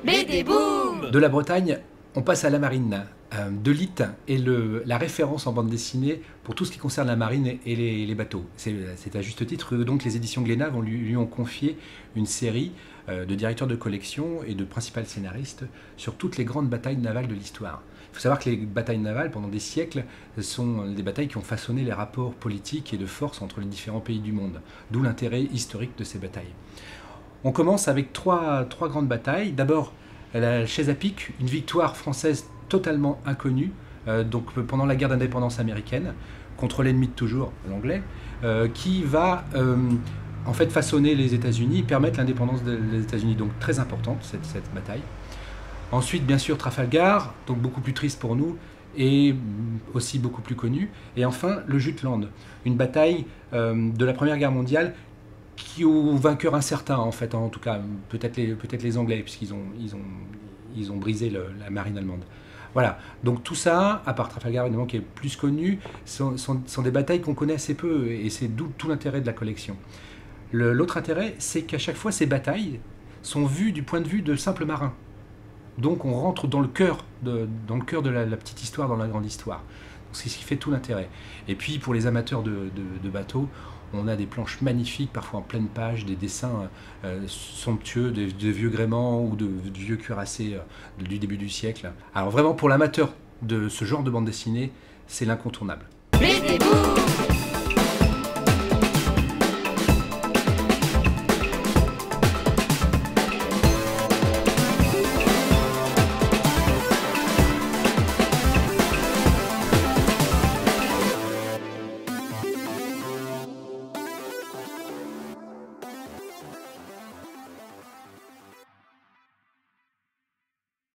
BD Boom. De la Bretagne, on passe à la marine. De Lite est la référence en bande dessinée pour tout ce qui concerne la marine et les bateaux. C'est à juste titre que donc les éditions Glénat lui ont confié une série de directeurs de collection et de principaux scénaristes sur toutes les grandes batailles navales de l'histoire. Il faut savoir que les batailles navales, pendant des siècles, sont des batailles qui ont façonné les rapports politiques et de force entre les différents pays du monde, d'où l'intérêt historique de ces batailles. On commence avec trois grandes batailles. D'abord, la chaise à pic, une victoire française totalement inconnue, donc pendant la guerre d'indépendance américaine, contre l'ennemi de toujours, l'anglais, qui va en fait façonner les États-Unis, permettre l'indépendance des États-Unis, donc très importante cette bataille. Ensuite, bien sûr, Trafalgar, donc beaucoup plus triste pour nous, et aussi beaucoup plus connue. Et enfin, le Jutland, une bataille de la Première Guerre mondiale qui aux vainqueurs incertains, en fait, en tout cas, peut-être les Anglais, puisqu'ils ont brisé la marine allemande. Voilà, donc tout ça, à part Trafalgar évidemment qui est plus connu, sont des batailles qu'on connaît assez peu, et c'est d'où tout l'intérêt de la collection. L'autre intérêt, c'est qu'à chaque fois, ces batailles sont vues du point de vue de simples marins. Donc on rentre dans le cœur de la petite histoire, dans la grande histoire. C'est ce qui fait tout l'intérêt. Et puis pour les amateurs de bateaux, on a des planches magnifiques, parfois en pleine page, des dessins somptueux, de vieux gréements ou de vieux cuirassés du début du siècle. Alors vraiment pour l'amateur de ce genre de bande dessinée, c'est l'incontournable. BD Boom.